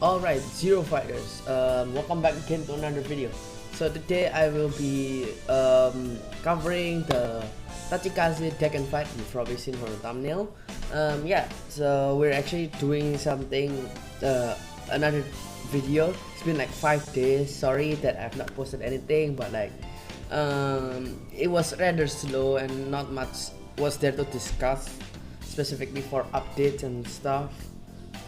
Alright, Zero Fighters, welcome back again to another video. So today I will be covering the Tachikaze deck and fight. You've probably seen from the thumbnail. Yeah, so we're actually doing something, another video. It's been like 5 days, sorry that I've not posted anything, but like it was rather slow and not much was there to discuss specifically for updates and stuff.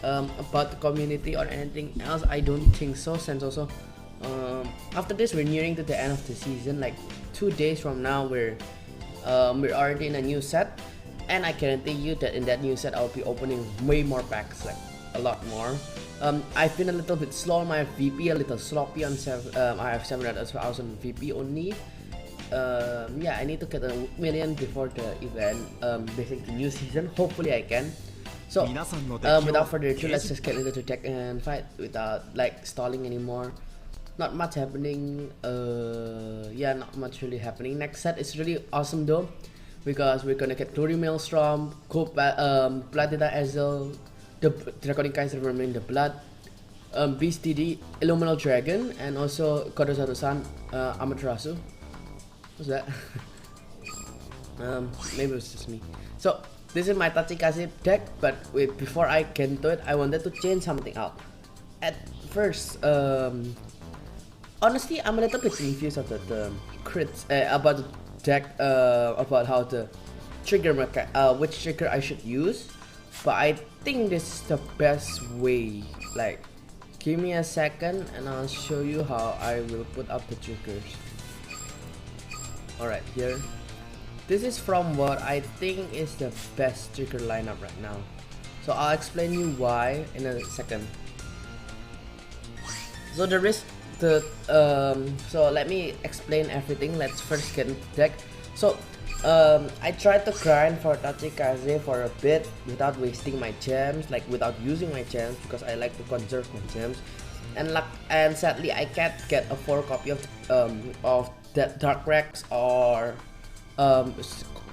About the community or anything else, I don't think so, since also after this we're nearing to the end of the season. Like 2 days from now we're already in a new set, and I guarantee you that in that new set I'll be opening way more packs, like a lot more. I've been a little bit slow on my VP, a little sloppy on I have 700,000 VP only. Yeah, I need to get a million before the event, basically new season. Hopefully I can. So without further ado, let's just get into the deck and fight without like stalling anymore. Not much happening. Yeah, not much really happening. Next set is really awesome though, because we're gonna get Glory Maelstrom, Platita Ezel, the Draconic Kaiser Vermin, the Blood, Beast DD, Illuminal Dragon, and also Kodosaru-san, Amaterasu. What's that? Maybe it was just me. So this is my Tachikaze deck, but wait, before I get into it, I wanted to change something out. At first, honestly, I'm a little bit confused about the crits, about the deck, about how the trigger which trigger I should use. But I think this is the best way. Like, give me a second and I'll show you how I will put up the triggers. Alright, here. This is from what I think is the best trigger lineup right now. So I'll explain you why in a second. So there is the so let me explain everything. Let's first get into the deck. So I tried to grind for Tachikaze for a bit without wasting my gems, like without using my gems, because I like to conserve my gems. And sadly I can't get a 4 copy of that Dark Rex or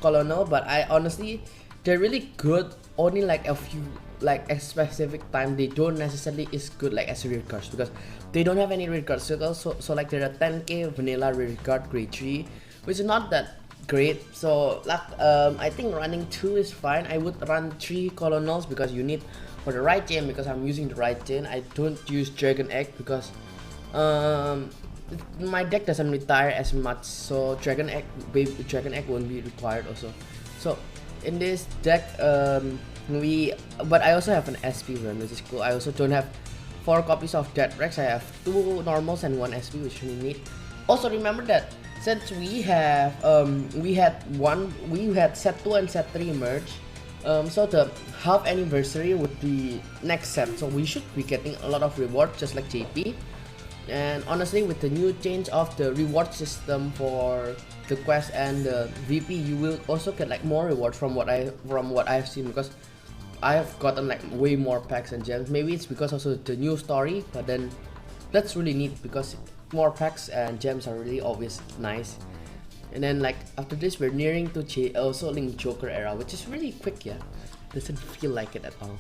Colonel, but I honestly, they're really good. Only like a few, like a specific time, they don't necessarily is good like as a rear cards, because they don't have any rear card circles. So like they're a 10k vanilla rear card grade 3, which is not that great. So like I think running 2 is fine. I would run 3 colonels because you need for the right chain, because I'm using the right chain. I don't use Dragon Egg because my deck doesn't retire as much, so Dragon Egg won't be required also. So in this deck, but I also have an SP run, which is cool. I also don't have 4 copies of Dead Rex. I have 2 normals and 1 SP, which we need. Also remember that since we have we had set 2 and set 3 merge, so the half anniversary would be next set, so we should be getting a lot of rewards just like JP. And honestly, with the new change of the reward system for the quest and the VP, you will also get like more rewards from what I've seen, because I have gotten like way more packs and gems. Maybe it's because also the new story, but then that's really neat because more packs and gems are really always nice. And then like after this, we're nearing to also Link Joker era, which is really quick. Yeah, doesn't feel like it at all.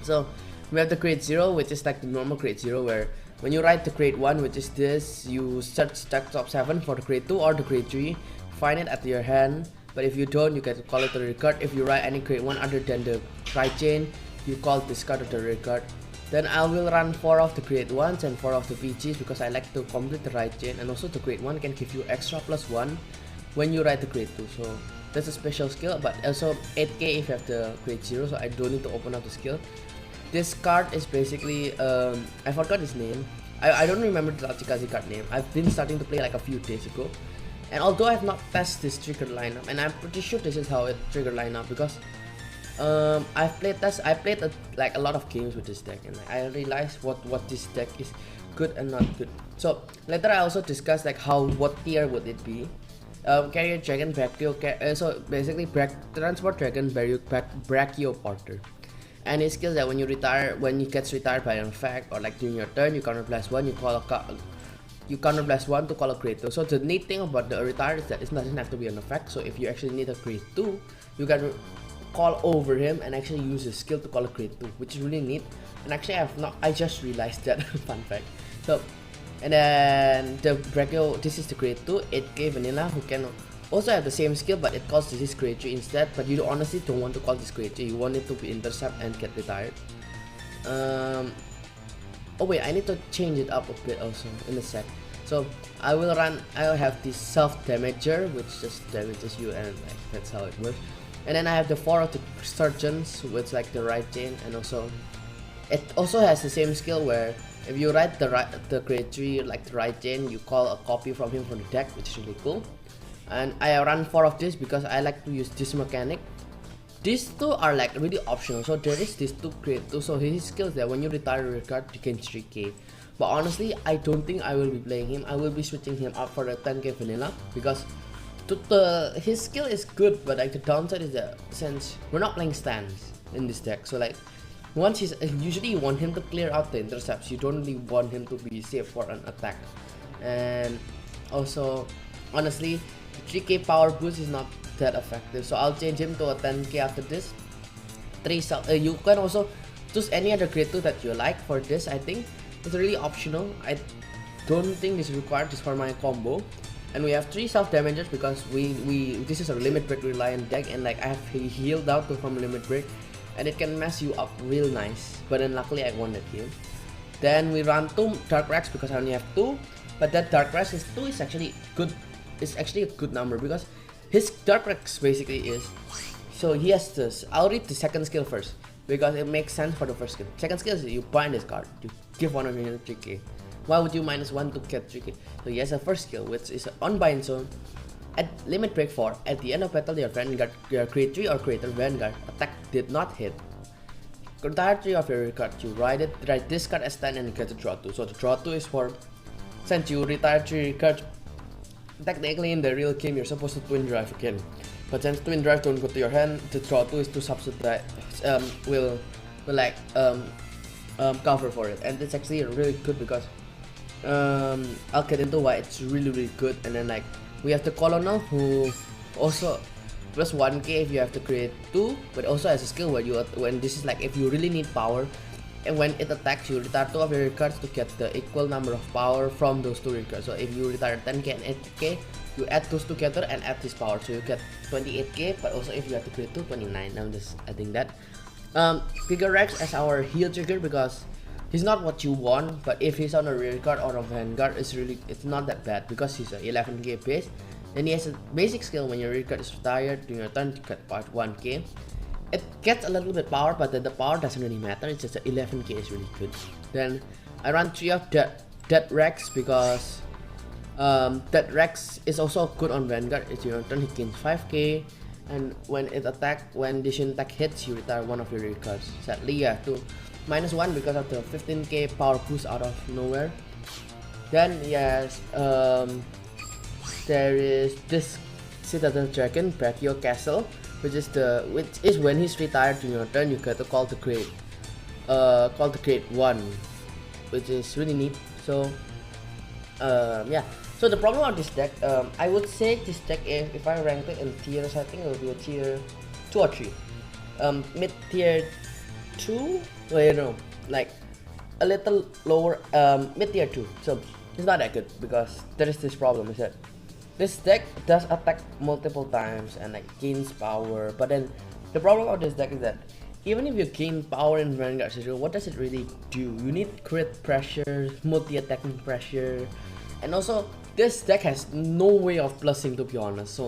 So we have the grade 0, which is like the normal grade 0, where when you write the grade 1, which is this, you search stack top 7 for the grade 2 or the grade 3, find it at your hand. But if you don't, you get to call it the rear card. If you write any grade 1 other than the right chain, you call this card the rear card. Then I will run 4 of the grade 1s and 4 of the PGs, because I like to complete the right chain. And also the grade 1 can give you extra +1 when you write the grade 2. So that's a special skill, but also 8k if you have the grade 0, so I don't need to open up the skill. This card is basically, I forgot his name. I don't remember the Tachikaze card name. I've been starting to play like a few days ago. And although I have not tested this trigger lineup, and I'm pretty sure this is how it trigger lineup, because I played like a lot of games with this deck, and I realized what this deck is good and not good. So later I also discussed like what tier would it be. Carrier Dragon, Brachio, so basically Transport Dragon, Brachio Porter. And his skills that when he gets retired by an effect, or like during your turn, you counter blast 1, you counter blast 1 to call a grade 2. So the neat thing about the retire is that it doesn't have to be an effect. So if you actually need a grade 2, you can call over him and actually use his skill to call a grade 2, which is really neat. And actually I just realized that. Fun fact. So, and then the Brachio, this is the grade 2 8k vanilla, who can also have the same skill, but it calls this grade 3 instead. But you honestly don't want to call this grade 3, you want it to be intercept and get retired. Oh wait, I need to change it up a bit also in a sec. So I'll have this self damager, which just damages you, and like that's how it works. And then I have the 4 of the surgeons, which like the right chain, and also it also has the same skill where if you write the grade 3 like the right chain, you call a copy from him from the deck, which is really cool. And I run 4 of this because I like to use this mechanic. These two are like really optional. So there is this 2 grade 2, so his skills that when you retire your card you can 3k. But honestly, I don't think I will be playing him. I will be switching him up for the 10k vanilla because his skill is good, but like the downside is that since we're not playing stands in this deck, so like once usually you want him to clear out the intercepts, you don't really want him to be safe for an attack. And also honestly, 3k power boost is not that effective, so I'll change him to a 10k after this. You can also choose any other grade 2 that you like for this. I think it's really optional. I don't think this is required just for my combo. And we have 3 self damagers because this is a limit break reliant deck, and like I have healed out from limit break, and it can mess you up real nice. But then luckily I won that heal. Then we run 2 dark racks because I only have 2, but that dark racks is 2 is actually good. It's actually a good number because his dark racks basically is, so he has this. I'll read the second skill first because it makes sense for the first skill. Second skill is you bind this card, you give one of your 3k. Why would you -1 to get 3k? So he has a first skill, which is unbind zone. At limit break 4, at the end of battle, your Vanguard, your grade 3 or greater Vanguard attack did not hit. Retire 3 of your card, you write this card as 10 and you get to draw 2. So the draw 2 is for, since you retire 3 cards, technically in the real game you're supposed to twin drive again. But since twin drive don't go to your hand, the draw 2 is to subsidize, will like cover for it. And it's actually really good because I'll get into why it's really good. And then like we have the Colonel, who also plus 1k if you have to create 2, but also has a skill where you, when this is like if you really need power, and when it attacks you retire 2 of your cards to get the equal number of power from those 2 cards. So if you retire 10k and 8k, you add those together and add this power, so you get 28k. But also if you have to create 2, 29. I'm just adding that. Bigger Rex as our heal trigger because he's not what you want, but if he's on a rear card or a Vanguard, it's not that bad because he's a 11k base. Then he has a basic skill when your rear card is retired during your turn to get part 1k. It gets a little bit power, but then the power doesn't really matter. It's just that 11k is really good. Then I run 3 of Dead Rex because Dead Rex is also good on Vanguard. It's your turn, he gains 5k, and when this attack hits, you retire 1 of your rear cards. Sadly, yeah, to -1 because of the 15k power boost out of nowhere. Then yes, there is this Citadel Dragon, Brachio Castle, which is when he's retired during your turn, you get to call the grade 1, which is really neat. So yeah. So the problem of this deck, I would say this deck, if I rank it in tiers, I think it will be a tier 2 or 3. Mid tier 2, well, you know, like a little lower, mid tier 2. So it's not that good because there is this problem, is that this deck does attack multiple times and like gains power, but then the problem of this deck is that even if you gain power in Vanguard situation, what does it really do? You need crit pressure, multi-attacking pressure, and also this deck has no way of plussing, to be honest.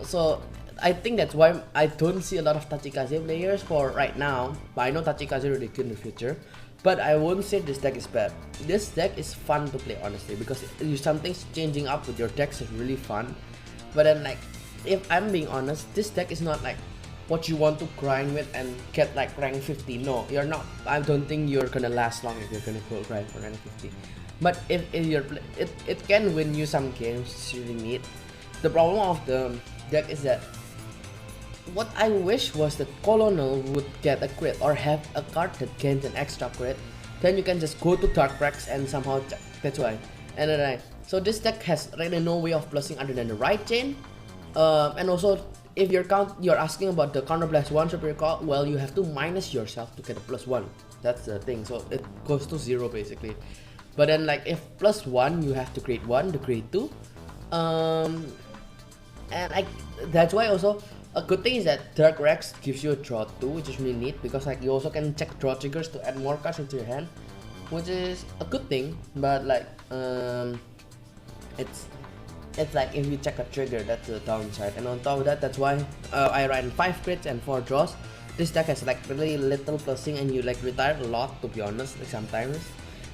So I think that's why I don't see a lot of Tachikaze players for right now, but I know Tachikaze really good in the future. But I won't say this deck is bad. This deck is fun to play, honestly, because something's changing up with your decks is really fun. But then like, if I'm being honest, this deck is not like what you want to grind with and get like rank 50. No, you're not. I don't think you're gonna last long if you're gonna go grind for rank 50. But if you're it can win you some games. It's really neat. The problem of the deck is that what I wish was that Colonel would get a crit or have a card that gains an extra crit. Then you can just go to Dark Rex and somehow check. That's why. And then so this deck has really no way of plussing other than the right chain. And also if you're asking about the counter blast 1 super recall, well, you have to minus yourself to get a +1. That's the thing, so it goes to 0 basically. But then like if +1, you have to create 1 to create 2. And that's why also a good thing is that Dark Rex gives you a draw 2, which is really neat, because like you also can check draw triggers to add more cards into your hand, which is a good thing. But like it's like if you check a trigger, that's the downside. And on top of that, that's why I ran 5 crits and 4 draws. This deck has like really little plussing, and you like retire a lot, to be honest, like sometimes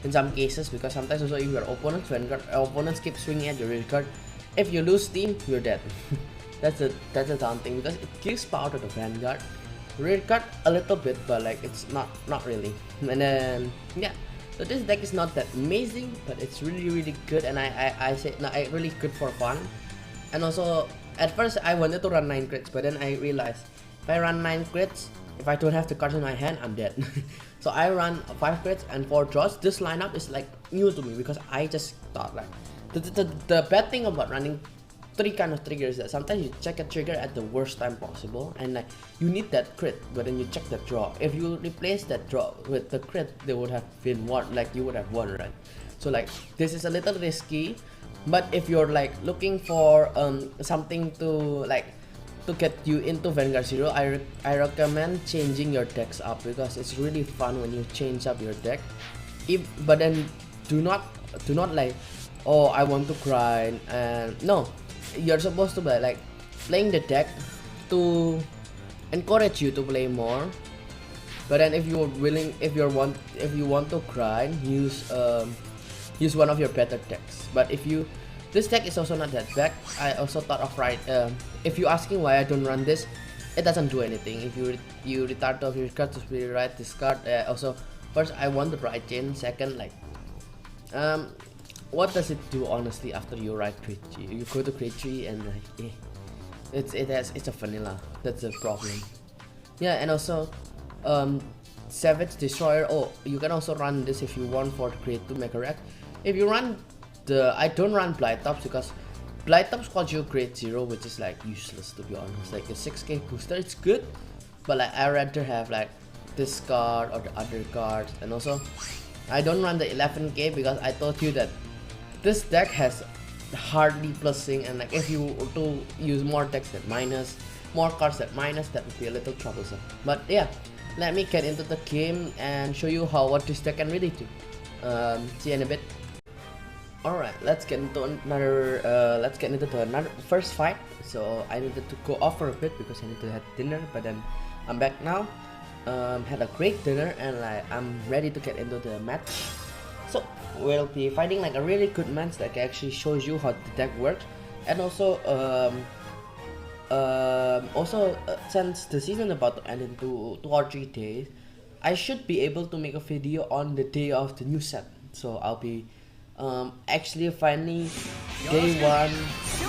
in some cases, because sometimes also if your opponents opponents keep swinging at your rear card, if you lose steam, you're dead. that's a down thing, because it gives power to the Vanguard. Rear card a little bit, but like it's not really. And then yeah, so this deck is not that amazing, but it's really good, and I say no, really good for fun. And also at first I wanted to run 9 crits, but then I realized if I run 9 crits, if I don't have the cards in my hand, I'm dead. So I run 5 crits and 4 draws. This lineup is like new to me, because I just thought like the bad thing about running 3 kind of triggers is that sometimes you check a trigger at the worst time possible, and like you need that crit, but then you check the draw. If you replace that draw with the crit, they would have been won, like you would have won, right? So like this is a little risky, but if you're like looking for something to get you into Vanguard Zero, I recommend changing your decks up, because it's really fun when you change up your deck. But then do not like, oh, I want to grind, and no, you're supposed to be like playing the deck to encourage you to play more. But then if you want to grind, use one of your better decks. But this deck is also not that bad. I also thought of if you're asking why I don't run this, it doesn't do anything. If you retard off your card to spirit right this card. Also, first I want the right chain. Second, like what does it do honestly after you write grade 3? You go to grade 3 and like it's a vanilla. That's the problem. Yeah, and also Savage Destroyer. Oh, you can also run this if you want for the grade 2 Mega Rack. If you run I don't run Blytops, because Blytops calls you grade 0, which is like useless, to be honest. Like a 6k booster, it's good, but like I rather have like this card or the other cards. And also I don't run the 11k because I told you that this deck has hardly plussing, and like if you were to use more decks that minus, more cards that minus, that would be a little troublesome. But yeah, let me get into the game and show you what this deck can really do. See you in a bit. Alright, let's get into another first fight. So I needed to go off for a bit because I need to have dinner, but then I'm back now. Had a great dinner, and like I'm ready to get into the match. So we'll be fighting like a really good match that actually shows you how the deck works. And also since the season about to end in 2 or 3 days, I should be able to make a video on the day of the new set. So I'll be actually finally day 1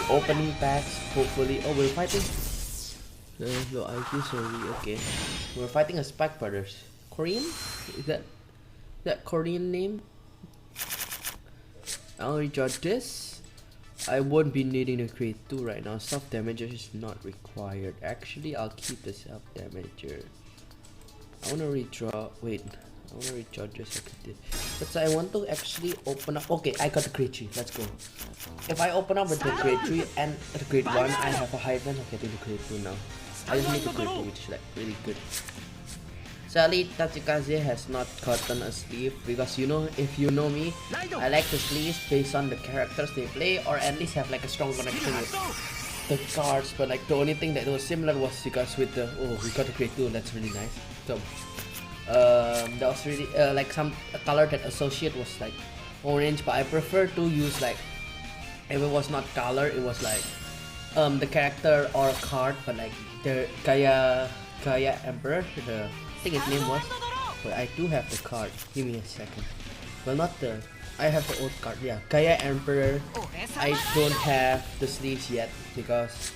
opening packs, hopefully. Oh, we're fighting low IQ, sorry. Okay, we're fighting a Spike Brothers. Korean? Is that Korean name? I'll rejudge this. I won't be needing to create 2 right now. Self damager is not required. Actually, I'll keep the self damager. I wanna redraw. Wait, I wanna redraw just like I did. But I want to actually open up. Okay, I got the grade 3. Let's go. If I open up with the grade 3 and the grade 1, I have a high chance of getting the grade 2 now. I just need the grade 2, which is like really good. Sadly, Tachikaze has not gotten a sleeve, because you know, if you know me, I like the sleeves based on the characters they play, or at least have like a strong connection with the cards. But like the only thing that was similar was because with the we got a grade 2. That's really nice. So that was really like some color that associate was like orange, but I prefer to use like, if it was not color, it was like the character or card, but like the Gaia Emperor, I think his name was, but I do have the card. Give me a second. Well, not the, I have the old card. Yeah, Gaia Emperor. I don't have the sleeves yet because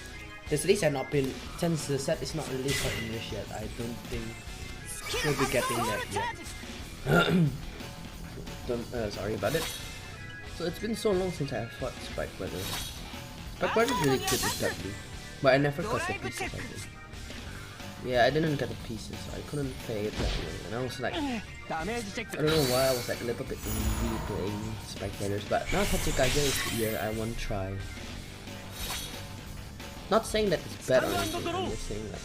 the sleeves have not been, since the set is not released for English yet. I don't think we'll be getting that yet. Sorry about it. So it's been so long since I have fought Spike Brothers. Spike Brothers is really good with W. But I never got the pieces, I think. Yeah, I didn't get the pieces, so I couldn't play it that way. And I was like, I don't know why, I was like a little bit lazy playing spectators. But now Tachikaze is here, I want to try. Not saying that it's bad or anything, I'm just saying like,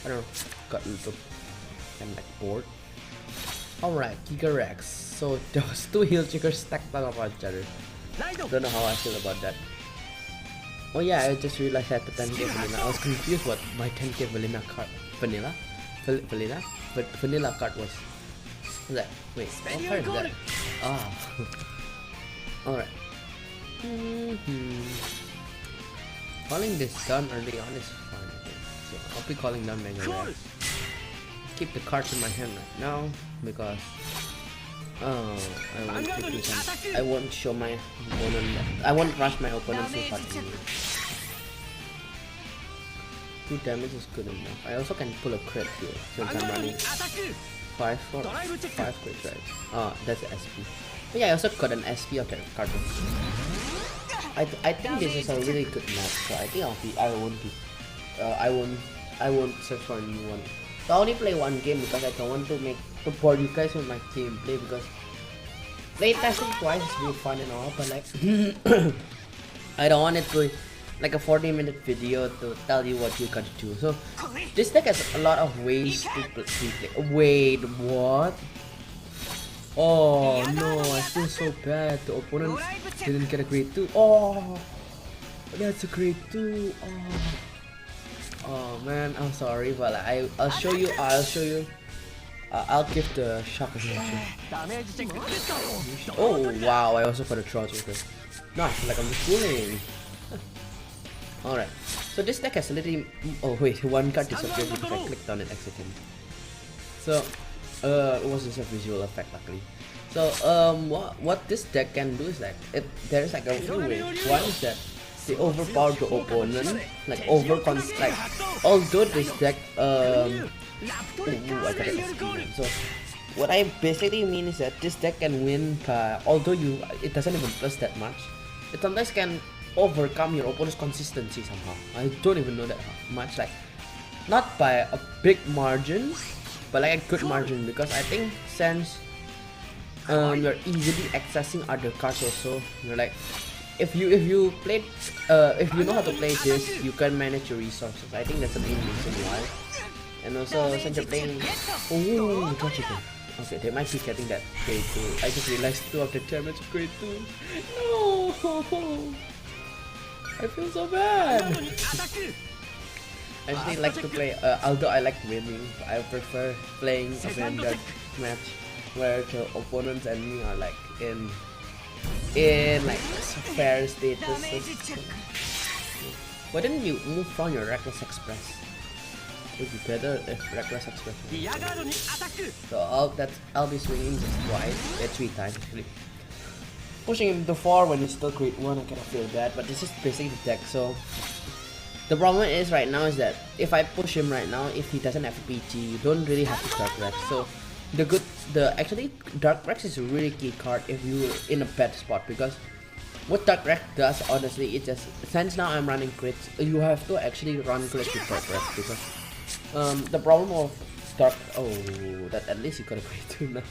I don't know, got a little kind of like bored. Alright, Giga Rex. So there was 2 heal triggers stacked on top of each other. Don't know how I feel about that. Oh yeah, I just realized I had the 10k vanilla. I was confused what my 10k vanilla card, vanilla card was. What's that? Wait, what card is that? Ah. Alright. Calling this down early on is fine, I think. So I'll be calling down Mega Rare. Keep the cards in my hand right now because I won't show my opponent. I won't rush my opponent so hard anyway. 2 damage is good enough. I also can pull a crit here since I'm running 5 crits, right? Oh, that's the SP. But yeah, I also got an SP of that card. I think this is a really good map, so I think I won't search for a new one. So I only play 1 game because I don't want to bore you guys with my gameplay, because playtesting twice is really fun and all, but like I don't want it to like a 40-minute video to tell you what you gotta do. So this deck has a lot of ways to play. Wait, what? Oh no, I feel so bad. The opponent didn't get a grade 2. Oh, that's a grade 2. Oh man, I'm sorry, but I'll show you. I'll give the shock reaction. Oh wow, I also got a draw trigger. Nice, like I'm just fooling. Alright, so this deck has a little. Oh wait, 1 card disappeared because I clicked on it accidentally. So it was just a visual effect, luckily. So what this deck can do is like there's like a few ways. One is that they overpower the opponent, like although this deck I got an experience. So what I basically mean is that this deck can win by, although it doesn't even plus that much, it sometimes can overcome your opponent's consistency somehow. I don't even know that much, like not by a big margin, but like a good margin, because I think since you're easily accessing other cards also, you're like if you know how to play this, you can manage your resources. I think that's the main reason why. And also since you're playing, oh, Tachikaze. Okay, they might be getting that grade 2. I just realized 2 of the damage of grade 2. No, I feel so bad. I actually like to play, although I like winning, I prefer playing a Vanguard match where the opponents and me are like in like fair statuses. Why didn't you move from your Reckless Express? It would be better if Reckless Express. So I'll be swinging just twice, 3 times actually. Pushing him to 4 when he's still grade 1, I kind of feel bad, but this is basically the deck. So the problem is right now is that if I push him right now, if he doesn't have PG, you don't really have to Dark Rex. So actually Dark Rex is a really key card if you're in a bad spot, because what Dark Rex does, honestly, it just, since now I'm running crits, you have to actually run crits with Dark Rex, because the problem of that at least you got a grade 2 now.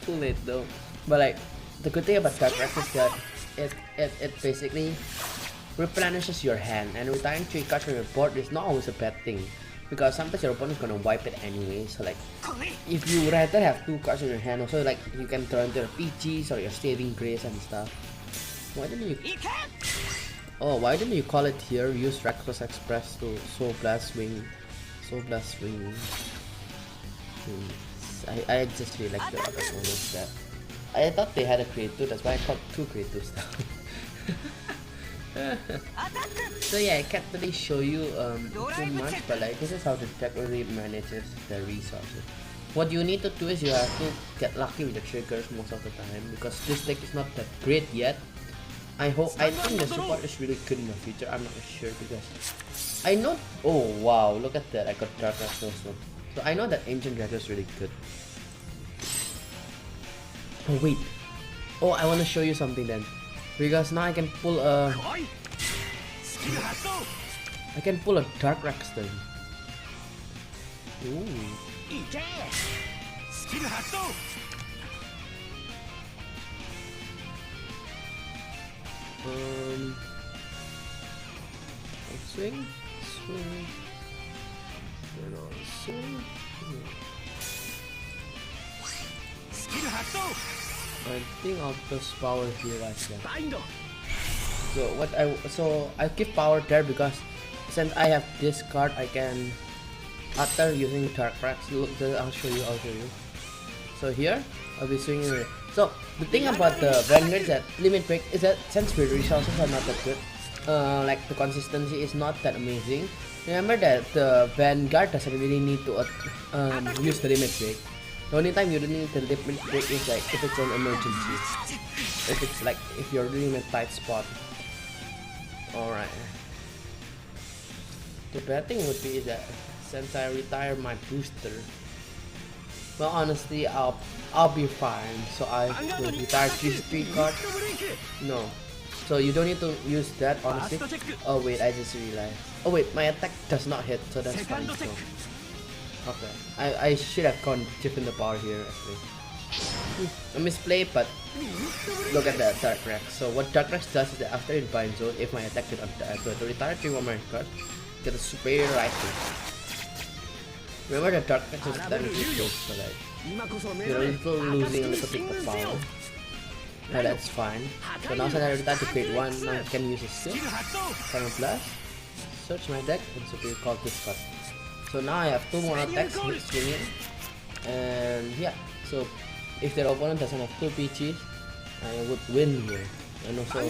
Too late though. But like the good thing about Dark Rex is that it basically replenishes your hand, and retiring 3 cards from your board is not always a bad thing, because sometimes your opponent is gonna wipe it anyway. So like if you rather have 2 cards in your hand, also like you can turn to your PGs or your Saving Grace and stuff. Why didn't you call it here? Use Reckless Express to Soul Blast Swing. I just really like the other opponents that I thought they had a grade 2, that's why I called 2 grade 2 stuff. So yeah, I can't really show you too much, but like this is how the deck really manages the resources. What you need to do is you have to get lucky with the triggers most of the time, because this deck is not that great yet. I think the support is really good in the future. I'm not sure, because I know. Oh wow, look at that! I got Dark Rex also. So I know that Ancient Dragon is really good. Oh wait. Oh, I want to show you something then, because now I can pull a. I can pull a Dark Rex then. Ooh. Swing, swing, then on swing. I think I'll just power here actually. So I keep power there because since I have this card, I can after using Dark Rex. Look, I'll show you. So here I'll be swinging it. So the thing about the Vanguard that limit break is that since the resources are not that good, like the consistency is not that amazing. Remember that the Vanguard doesn't really need to use the limit break. The only time you don't need the limit break is like if it's an emergency. If it's like if you're really in a tight spot. Alright. The bad thing would be that since I retire my booster, well honestly I'll be fine. So I will retire this 3 card. No. So you don't need to use that honestly. Oh wait, I just realized. Oh wait, my attack does not hit, so that's fine. So. Okay, I should have gone different the power here actually. I misplay, but look at that Dark Rex. So what Dark Rex does is that after it binds zone, if my attack did not die, to retire 3 more cards, get a superior rifle. Remember that Dark Rex is damage kills, so like you're still losing a little bit of power. Yeah, that's fine. So now since I retire to grade 1, now I can use a skill. Final Blast, search my deck, and superior call this card. So now I have 2 more attacks swinging, and yeah. So if their opponent doesn't have 2 PGs, I would win here. And also,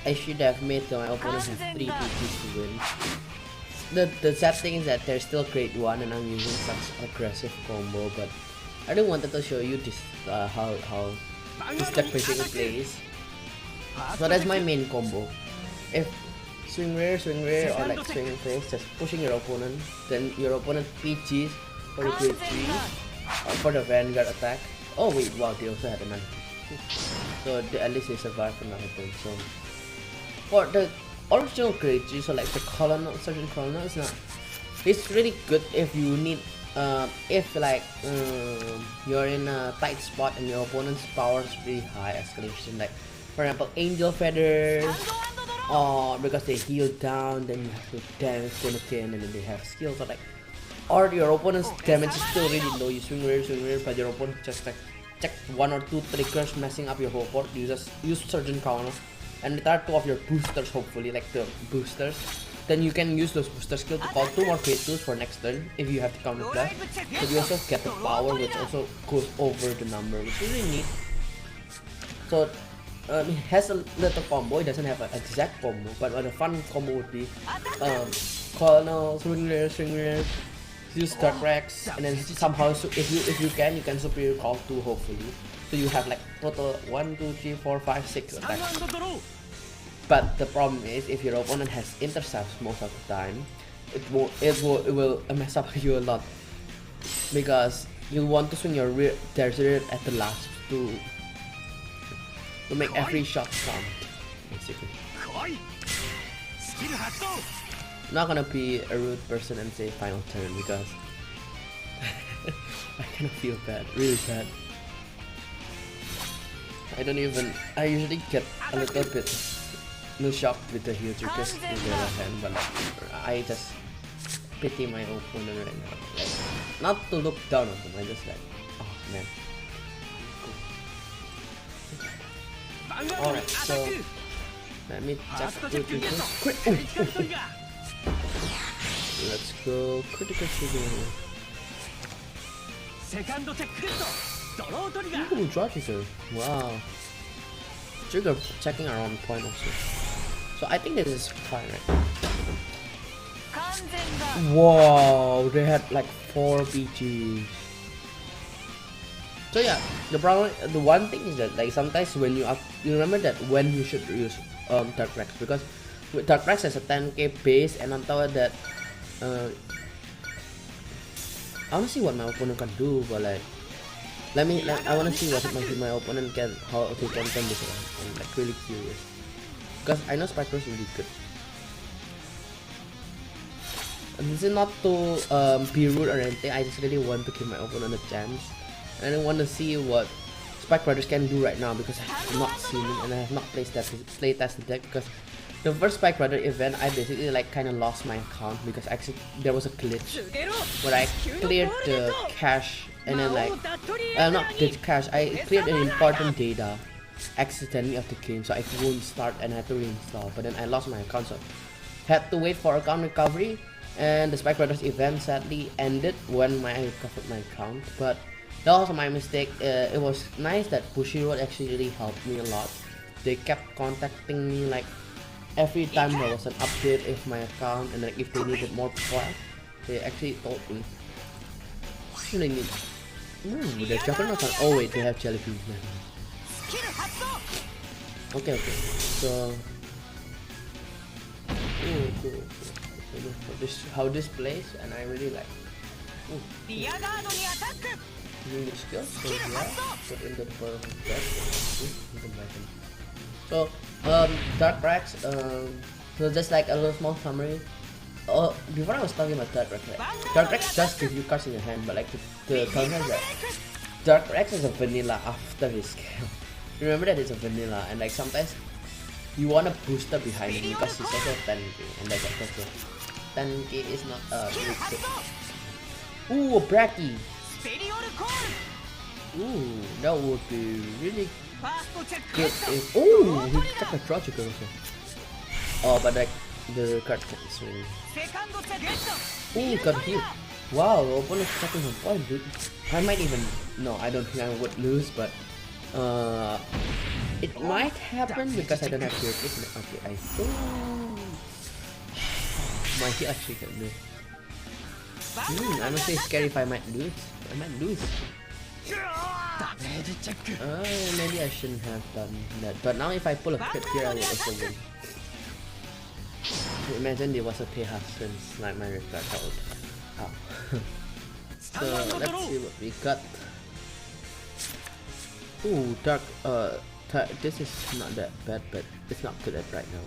I should have made my opponent have 3 PGs to win. The sad thing is that they're still grade 1 and I'm using such aggressive combo, but I don't wanted to show you this how this deck basically plays. So that's my main combo. If swing rare, or like swing face, just pushing your opponent, then your opponent PGs for the grade 3 or for the Vanguard attack. Oh wait, wow, they also had a 9. So at least they survived another turn. So for the original grade 3, so like the colonel, Sergeant Colonel is not. It's really good if you need if like you're in a tight spot and your opponent's power is really high escalation, like for example Angel Feathers, or because they heal down, then you have to damage them again, and then they have skills, or like, or your opponent's damage is still really low. You swing rare, but your opponent just like check 1 or 2 triggers messing up your whole board. You just use Surgeon Counter and retire 2 of your boosters, hopefully, like the boosters. Then you can use those booster skills to call 2 more grade 2s for next turn if you have to counter blast. So you also get the power, which also goes over the number, which is really neat. So it has a little combo. It doesn't have an exact combo, but a fun combo would be Colonel, swing rare, use Dark Rex, and then somehow if you can superior call 2 hopefully. So you have like total 1, 2, 3, 4, 5, 6 attacks. But the problem is if your opponent has intercepts most of the time, it will mess up you a lot, because you want to swing your rear desert at the last to make every shot count, basically. I'm not gonna be a rude person and say final turn because I kind of feel bad, really bad. I usually get a little bit shocked with the heal triggers in their hand, but like, I just pity my opponent right now. Like, not to look down on them, I just like, oh man. Alright, so let me check the triggers. Let's go critical trigger. Ooh, draw trigger. Wow. Trigger checking are on point also. So I think this is fine, right? Wow, they had like 4 PGs. So yeah, the one thing is that like sometimes when you remember that when you should use Dark Rex, because Dark Rex has a 10k base, and on top of that, I wanna see what my opponent can do, but like, I wanna see what my opponent can, how they can turn this around. I'm like really curious, because I know Spectre is really good. And this is not to be rude or anything. I just really want to give my opponent a chance, and I want to see what Spike Brothers can do right now because I have not seen it and I have not played test the deck because the first Spike Brother event I basically like kind of lost my account because actually there was a glitch where I cleared the cache and then like not the cache, I cleared an important data accidentally of the game, so I couldn't start and I had to reinstall. But then I lost my account, so had to wait for account recovery. And the Spike Brothers event sadly ended when I recovered my account, but that was my mistake. It was nice that Bushiroad actually really helped me a lot. They kept contacting me like every time there was an update of my account, and like if they needed more points, they actually told me. Really need. Ooh, the Juggernaut on. Oh wait, they have Jellyfish now. Okay. So. Ooh, cool. How this plays, and I really like. Using the skills, so yeah, put in the perfect deck. So Dark Rex, so just like a little small summary. Before I was talking about Dark Rex, Dark Rex does give you cards in your hand, but like the counter is that Dark Rex is a vanilla after his scale. Remember that it's a vanilla, and like sometimes you want a booster behind him because he's also 10k, and that's okay. 10k is not really good. Ooh, a Bracky! Ooh, that would be really good if. Ooh, he took a Tachikaze also. Oh, but like the card can't swing. Ooh, got hit. Wow, the opponent's checking some point, dude. I might even. No, I don't think I would lose, but it might happen because I don't have your pick. Okay, I think might actually can lose. I'm actually scared if I might lose. I might lose. Maybe I shouldn't have done that. But now if I pull a crit here, I will also win. Imagine there was a Tachikaze like my record. That would. Oh. So let's see what we got. Ooh, dark. This is not that bad, but it's not good at right now.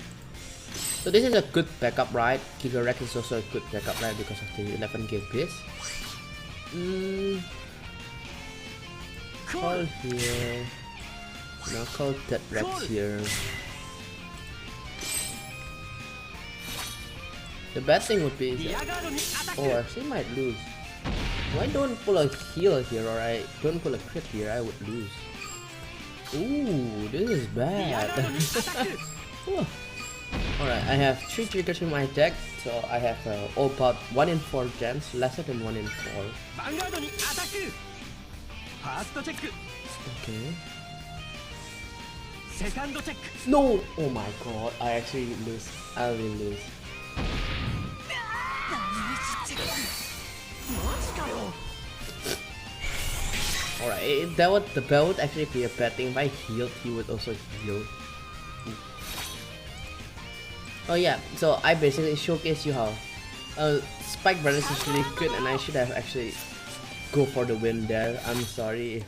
So this is a good backup ride. Giga Rex is also a good backup ride because of the 11 game piece. Call here. Now call that Rex here. The bad thing would be I actually might lose. Why don't pull a heal here, or I don't pull a crit here, I would lose. Ooh, this is bad. Alright, I have 3 triggers in my deck, so I have about 1 in 4 gems, lesser than 1 in 4. Okay. No! Oh my god, I actually lose. I will lose. Alright, that would actually be a bad thing. If I healed, he would also heal. Oh yeah, so I basically showcase you how Spike Brothers is really good, and I should have actually go for the win there. I'm sorry if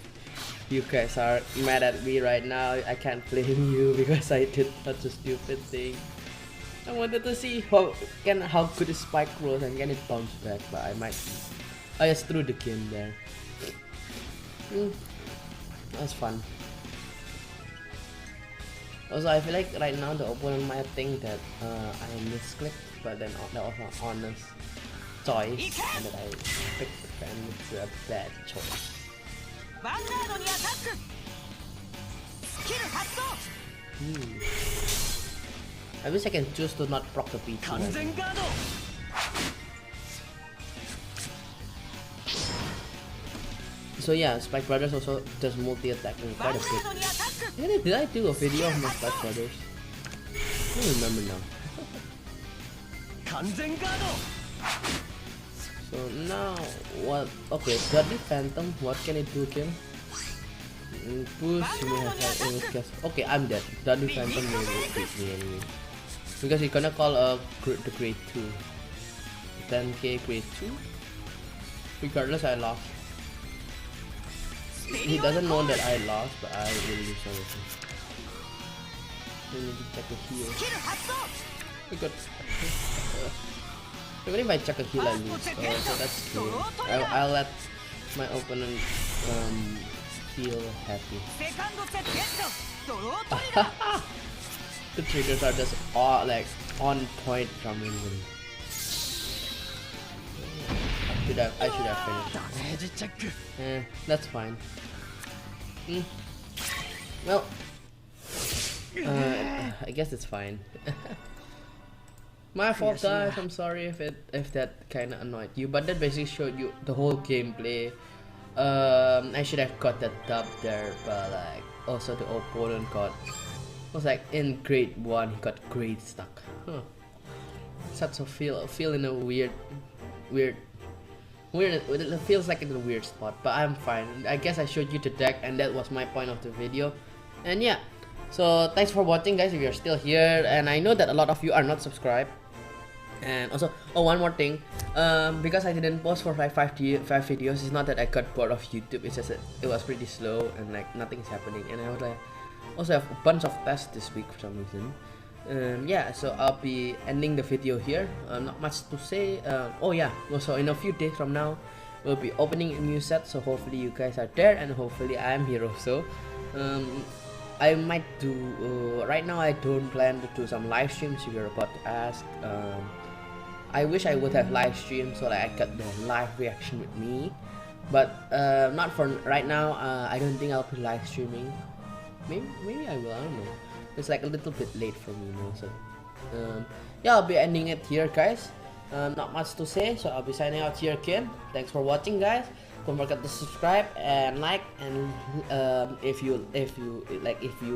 you guys are mad at me right now. I can't blame you because I did such a stupid thing. I wanted to see how good is Spike Rose and can it bounce back, but I might. I just threw the game there. That's fun. Also, I feel like right now the opponent might think that I misclicked, but then that was an honest choice, and that I picked, and it's a bad choice. I wish I can choose to not proc the P2. So yeah, Spike Brothers also does multi-attacking quite a bit. Did I do a video of my Spike Brothers? I don't remember now. So now, what? Okay, Deadly Phantom, what can it do again? Push, you may have like, okay, I'm dead. Deadly Phantom will beat me anyway. Because he's gonna call the grade 2. 10k grade 2? Regardless, I lost. He doesn't know that I lost, but I will lose everything. We need to check the heal. We got. Even if I check a kill, I lose. Oh, so that's cool. I'll let my opponent feel happy. The triggers are just all like on point from England. I should have finished. That's fine. Well, I guess it's fine. My fault, guys. I'm sorry if that kind of annoyed you, but that basically showed you the whole gameplay. I should have got that dub there, but like also the opponent was like in grade 1, he got grade stuck. Huh. Such a feel in a weird. It feels like in a weird spot, but I'm fine. I guess I showed you the deck, and that was my point of the video. And yeah, so thanks for watching, guys. If you're still here, and I know that a lot of you are not subscribed. And also, oh, one more thing, because I didn't post for like 5 videos, it's not that I got bored of YouTube, it's just that it was pretty slow and like nothing's happening, and I was like, also have a bunch of tests this week for some reason. Yeah, so I'll be ending the video here. Not much to say. Oh yeah, also in a few days from now, we'll be opening a new set, so hopefully you guys are there, and hopefully I'm here also. I might do, right now I don't plan to do some live streams if you're about to ask. I wish I would have live stream so like I got the live reaction with me, but not for right now. I don't think I'll be live streaming. Maybe I will. I don't know. It's like a little bit late for me now. So yeah, I'll be ending it here, guys. Not much to say, so I'll be signing out here again. Thanks for watching, guys. Don't forget to subscribe and like, and if you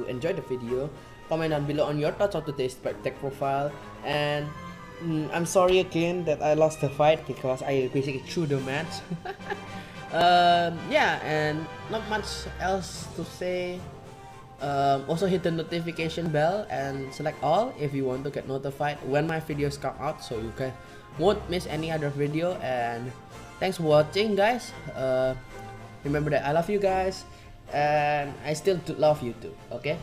enjoyed the video, comment down below on your thoughts of today's tech profile. And I'm sorry again that I lost the fight because I basically threw the match. Yeah, and not much else to say. Also hit the notification bell and select all if you want to get notified when my videos come out, so you can won't miss any other video. And thanks for watching, guys. Remember that I love you guys, and I still love you too. Okay,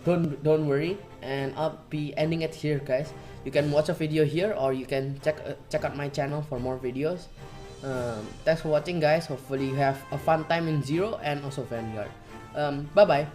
don't worry, and I'll be ending it here, guys. You can watch a video here, or you can check out my channel for more videos. Thanks for watching, guys. Hopefully you have a fun time in Zero and also Vanguard. Bye bye.